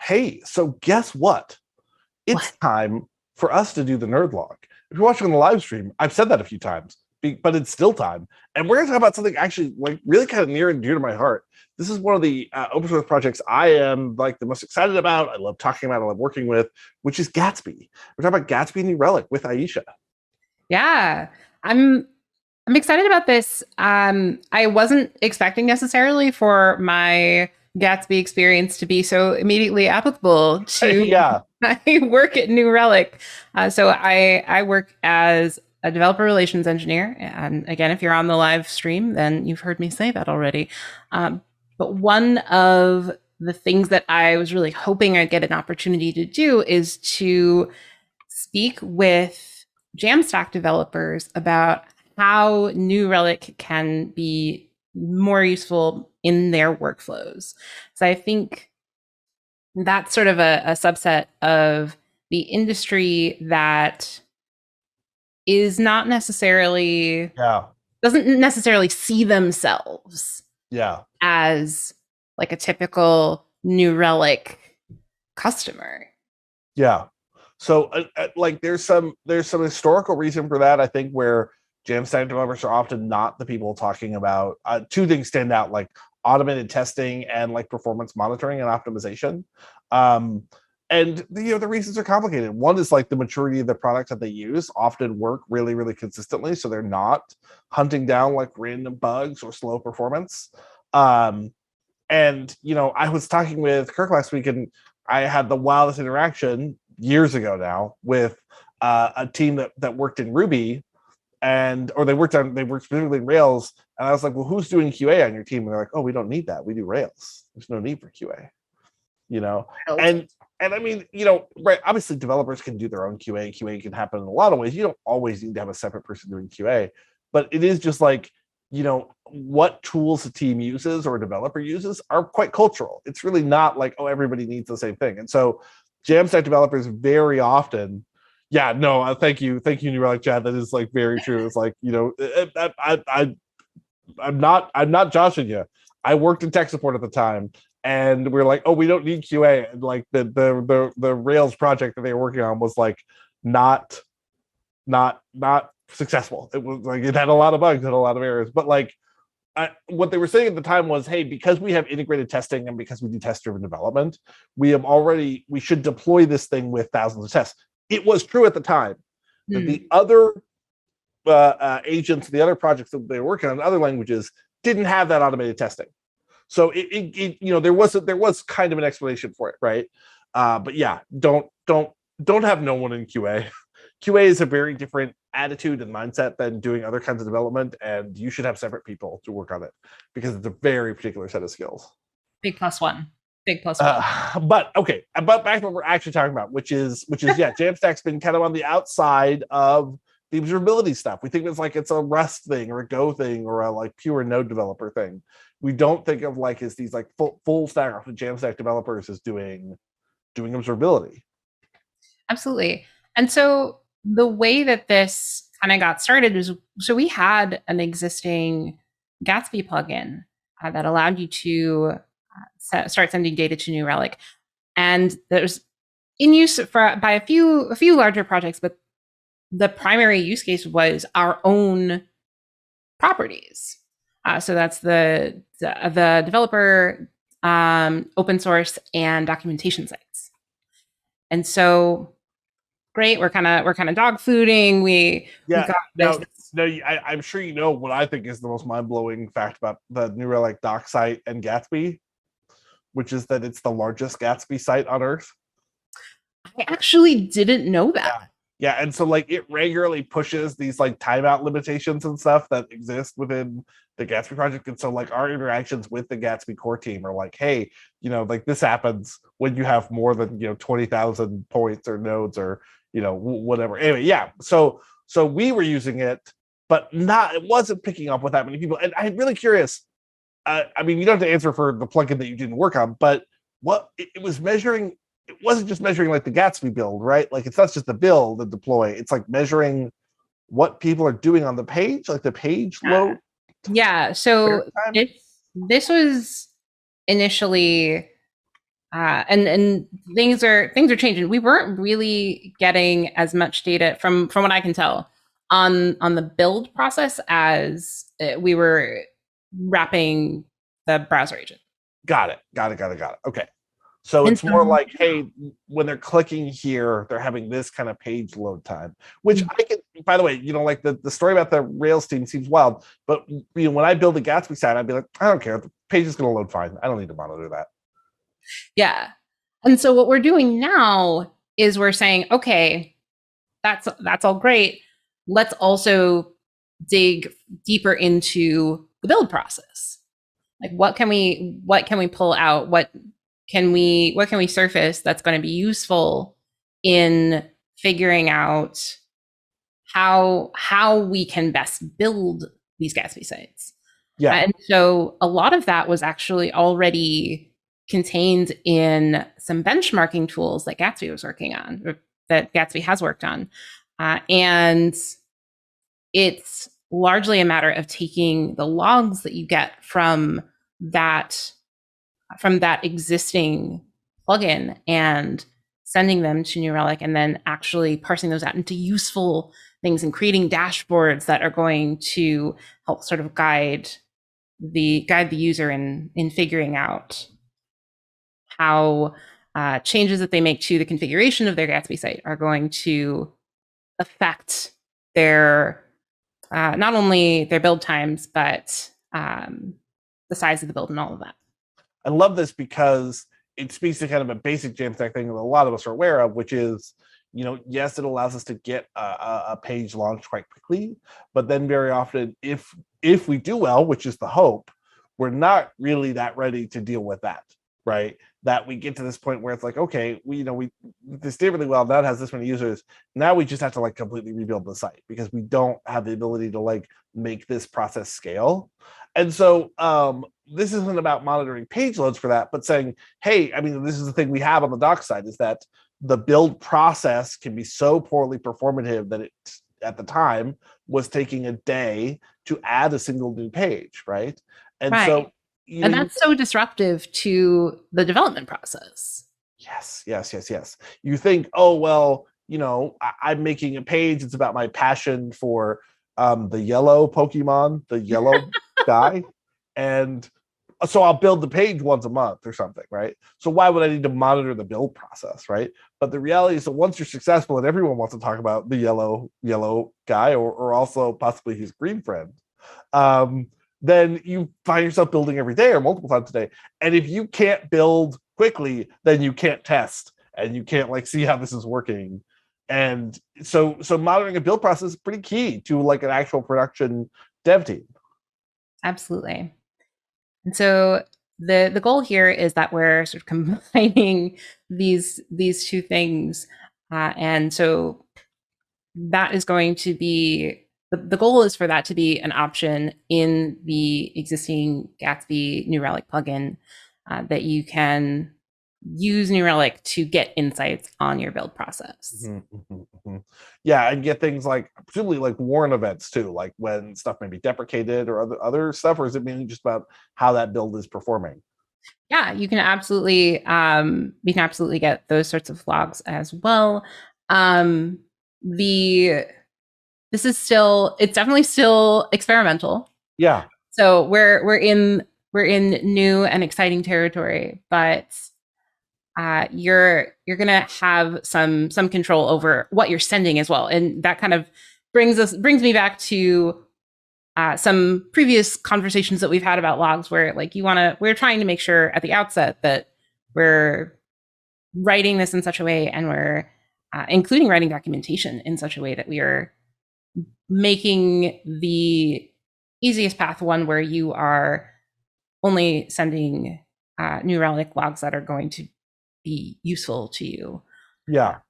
Hey, so guess what? It's What? time for us to do the nerd log. If you're watching on the live stream, I've said that a few times, but it's still time. And we're going to talk about something actually like really kind of near and dear to my heart. This is one of the open source projects I am like the most excited about. I love talking about. I love working with, which is Gatsby. We're talking about Gatsby New Relic with Aisha. Yeah. I'm I'm excited about this. I wasn't expecting necessarily for my Gatsby experience to be so immediately applicable to Yeah, my work at New Relic. So I work as a developer relations engineer. And again, if you're on the live stream, then you've heard me say that already. But one of the things that I was really hoping I'd get an opportunity to do is to speak with Jamstack developers about how New Relic can be more useful in their workflows. So I think that's sort of a subset of the industry that is not necessarily yeah, doesn't necessarily see themselves yeah, as like a typical New Relic customer. yeah. So like there's some historical reason for that. I think where Jamstack developers are often not the people talking about two things stand out like automated testing and like performance monitoring and optimization. Um, and the reasons are complicated. One is like the maturity of the products that they use often work really, really consistently, so they're not hunting down like random bugs or slow performance. Um, and I was talking with Kirk last week, and I had the wildest interaction years ago now with a team that worked in Ruby, and or they worked specifically in Rails, and I was like, well, who's doing QA on your team? And they're like, oh, we don't need that, we do Rails, there's no need for QA. you know and I mean, right, obviously developers can do their own QA can happen in a lot of ways. You don't always need to have a separate person doing QA, but it is just like, what tools a team uses or a developer uses are quite cultural. It's really not like, oh, everybody needs the same thing. And so Jamstack developers very often, yeah, no, thank you, New Relic Chad. That is like very true. It's like, I'm not joshing you. I worked in tech support at the time, and we're like, oh, we don't need QA. And like the Rails project that they were working on was like not not successful. It was like it had a lot of bugs, had a lot of errors, but like what they were saying at the time was, hey, because we have integrated testing and because we do test driven development, we should deploy this thing with thousands of tests. It was true at the time that Hmm. the other agents, the other projects that they were working on in other languages didn't have that automated testing. So there was kind of an explanation for it, right? But yeah, don't have no one in QA. QA is a very different attitude and mindset than doing other kinds of development, and you should have separate people to work on it because it's a very particular set of skills. Big plus one. Big plus one. But okay, but back to what we're actually talking about, which is yeah, Jamstack's been kind of on the outside of the observability stuff. We think it's a Rust thing or a Go thing or a like pure node developer thing. We don't think of like as these like full stack Jamstack developers as doing observability. Absolutely. And so the way that this kind of got started is so we had an existing Gatsby plugin that allowed you to start sending data to New Relic, and there's in use for by a few larger projects, but the primary use case was our own properties. So that's the developer, open source, and documentation sites. And so great. We're kind of dog fooding. We Yeah. got this. Now, no, I'm sure you know what I think is the most mind blowing fact about the New Relic doc site and Gatsby, which is that it's the largest Gatsby site on Earth. I actually didn't know that. Yeah. Yeah, and so like it regularly pushes these like timeout limitations and stuff that exist within the Gatsby project. And so like our interactions with the Gatsby core team are like, hey, like this happens when you have more than 20,000 points or nodes or whatever. Anyway, yeah. So we were using it, but not it wasn't picking up with that many people. And I'm really curious. I mean, you don't have to answer for the plugin that you didn't work on, but what it was measuring, it wasn't just measuring like the Gatsby build, right? Like it's not just the build, the deploy. It's like measuring what people are doing on the page, like the page Uh, load yeah. So time. this was initially And things are changing. We weren't really getting as much data from what I can tell on the build process as we were wrapping the browser agent. Got it. Got it. Got it. Got it. Okay. So And it's more so, like, hey, when they're clicking here, they're having this kind of page load time, which I can, by the way, like the story about the Rails team seems wild, but when I build a Gatsby site, I'd be like, I don't care. The page is going to load fine. I don't need to monitor that. yeah. And so what we're doing now is we're saying, okay, that's all great. Let's also dig deeper into the build process. Like what can we pull out? What can we surface that's going to be useful in figuring out how we can best build these Gatsby sites. Yeah. And so a lot of that was actually already contained in some benchmarking tools that Gatsby was working on, or that Gatsby has worked on. And it's largely a matter of taking the logs that you get that from that existing plugin and sending them to New Relic, and then actually parsing those out into useful things and creating dashboards that are going to help sort of guide the user in figuring out how changes that they make to the configuration of their Gatsby site are going to affect their not only their build times, but the size of the build and all of that. I love this because it speaks to kind of a basic Jamstack thing that a lot of us are aware of, which is, yes, it allows us to get a page launched quite quickly, but then very often, if we do well, which is the hope, we're not really that ready to deal with that, right? That we get to this point where it's like, okay, we this did really well. Now it has this many users. Now we just have to completely rebuild the site because we don't have the ability to make this process scale. And so this isn't about monitoring page loads for that, but saying, hey, this is the thing we have on the doc side, is that the build process can be so poorly performative that it, at the time, was taking a day to add a single new page, right? And right. So, and that's so disruptive to the development process. Yes. You think, oh, well, I'm making a page. It's about my passion for the yellow Pokemon, the yellow guy. And so I'll build the page once a month or something, right? So why would I need to monitor the build process, right? But the reality is that once you're successful and everyone wants to talk about the yellow guy or also possibly his green friend, then you find yourself building every day or multiple times a day. And if you can't build quickly, then you can't test and you can't see how this is working. And so monitoring a build process is pretty key to an actual production dev team. Absolutely. And so the goal here is that we're sort of combining these two things, and so that is going to be the goal is for that to be an option in the existing Gatsby New Relic plugin, that you can use New Relic to get insights on your build process. Yeah, and get things presumably warn events too, like when stuff may be deprecated or other stuff, or is it mainly just about how that build is performing? Yeah, you can absolutely get those sorts of logs as well. It's definitely still experimental. Yeah. So we're in new and exciting territory, but you're gonna have some control over what you're sending as well, and that kind of brings me back to some previous conversations that we've had about logs, where we're trying to make sure at the outset that we're writing this in such a way, and we're including writing documentation in such a way that we are making the easiest path one where you are only sending New Relic logs that are going to be useful to you. Yeah.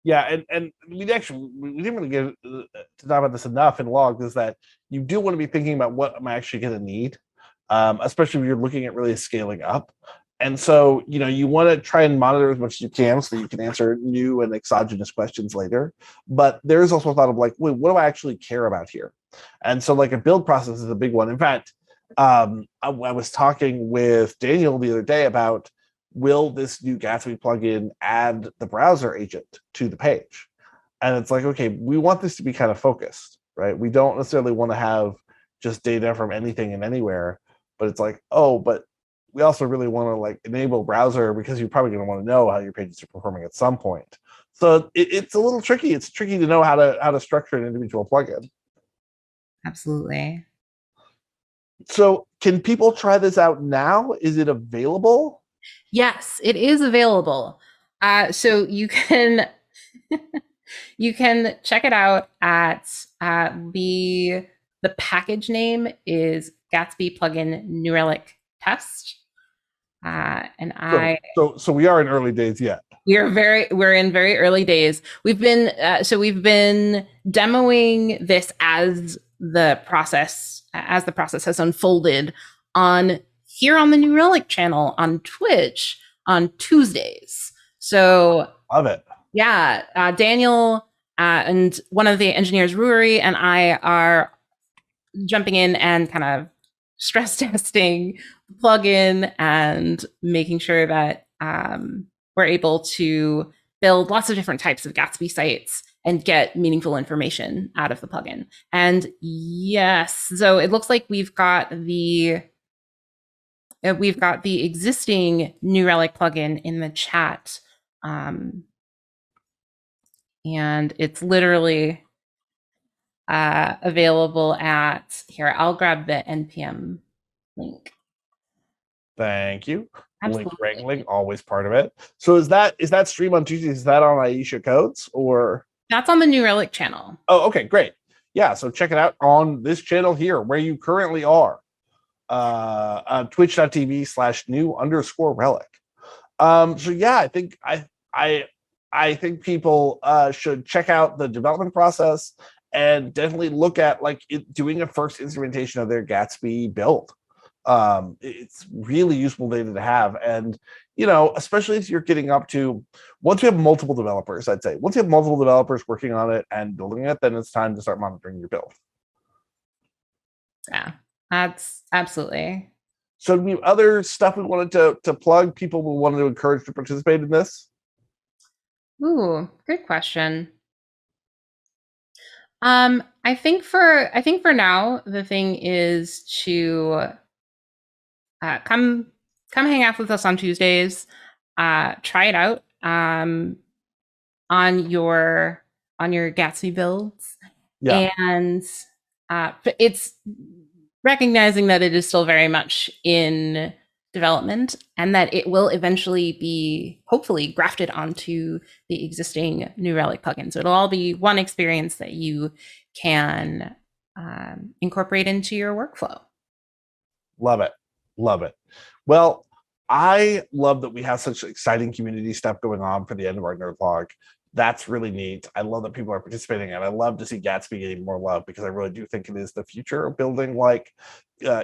And we didn't really get to talk about this enough in logs, is that you do want to be thinking about what am I actually going to need, especially if you're looking at really scaling up. And so, you want to try and monitor as much as you can so that you can answer new and exogenous questions later. But there's also a thought of wait, what do I actually care about here? And so a build process is a big one. In fact, I was talking with Daniel the other day about will this new Gatsby plugin add the browser agent to the page? And it's like, okay, we want this to be kind of focused, right? We don't necessarily want to have just data from anything and anywhere, but it's like, oh, but we also really want to like enable browser because you're probably going to want to know how your pages are performing at some point. So it's a little tricky. It's tricky to know how to structure an individual plugin. Absolutely. So can people try this out now? Is it available? Yes, it is available. So you can you can check it out at the package name is Gatsby plugin New Relic test. And So we are in early days yet. we're in very early days. We've been demoing this as the process has unfolded on here on the New Relic channel on Twitch on Tuesdays. So Love it. yeah, Daniel and one of the engineers, Ruri, and I are jumping in and kind of stress testing the plugin and making sure that we're able to build lots of different types of Gatsby sites and get meaningful information out of the plugin. And yes, so it looks like we've got the existing New Relic plugin in the chat. And it's literally available at here. I'll grab the NPM link. Thank you. Absolutely. Link wrangling, always part of it. So is that stream on Tuesdays? Is that on Aisha Codes or? That's on the New Relic channel. Oh, okay, great. Yeah, so check it out on this channel here where you currently are. Twitch.tv/new_relic. So yeah, I think people should check out the development process and definitely look at like doing a first instrumentation of their Gatsby build. It's really useful data to have, and especially as you're getting up to once you have multiple developers, I'd say once you have multiple developers working on it and building it, then it's time to start monitoring your build. Yeah, that's absolutely. So other stuff we wanted to plug, people we wanted to encourage to participate in this? Ooh, good question. I think for now, the thing is to come hang out with us on Tuesdays. Try it out on your Gatsby builds, and it's recognizing that it is still very much in development and that it will eventually be hopefully grafted onto the existing New Relic plugin. So it'll all be one experience that you can incorporate into your workflow. Love it. Love it. Well, I love that we have such exciting community stuff going on for the end of our nerd log. That's really neat. I love that people are participating, and I love to see Gatsby getting more love because I really do think it is the future of building like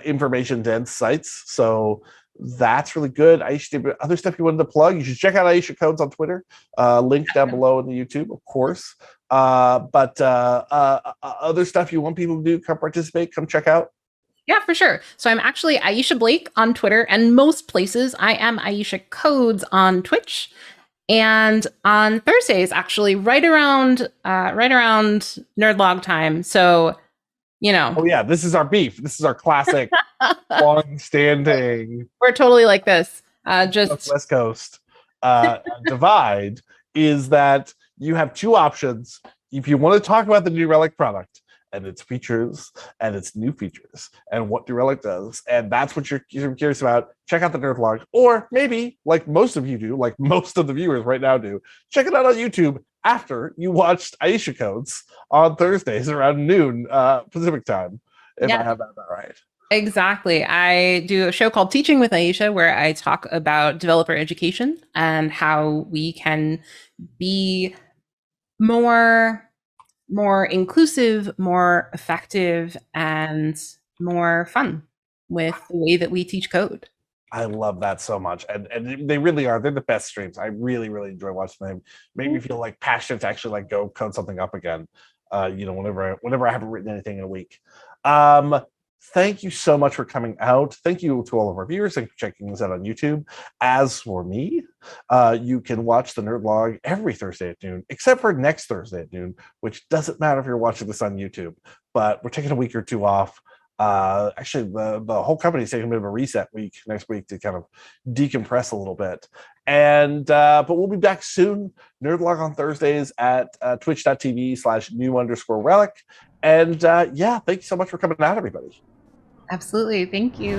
information dense sites. So that's really good. Aisha, other stuff you wanted to plug? You should check out Aisha Codes on Twitter. Link down below in the YouTube, of course. But other stuff you want people to do, come participate, come check out. Yeah, for sure. So I'm actually Aisha Blake on Twitter and most places. I am Aisha Codes on Twitch. And on Thursdays, actually, right around Nerdlog time. So, Oh yeah, this is our beef. This is our classic, long-standing. We're totally like this. Just West Coast divide is that you have two options. If you want to talk about the New Relic product and its features and its new features and what New Relic does, and that's what you're curious about, check out the Nerdlog. Or maybe, like most of you do, like most of the viewers right now do, check it out on YouTube after you watched Aisha Codes on Thursdays around noon Pacific time, if I have that right. Exactly. I do a show called Teaching with Aisha where I talk about developer education and how we can be more inclusive, more effective, and more fun with the way that we teach code. I love that so much, and they really are. They're the best streams. I really enjoy watching them. Make me feel like passionate to actually like go code something up again. Whenever I haven't written anything in a week. Thank you so much for coming out. Thank you to all of our viewers. Thank you for checking us out on YouTube. As for me, you can watch the Nerd Log every Thursday at noon, except for next Thursday at noon, which doesn't matter if you're watching this on YouTube. But we're taking a week or two off. Actually, the whole company's taking a bit of a reset week next week to kind of decompress a little bit. And but we'll be back soon. Nerdlog on Thursdays at twitch.tv/new_relic. And yeah, thank you so much for coming out, everybody. Absolutely. Thank you.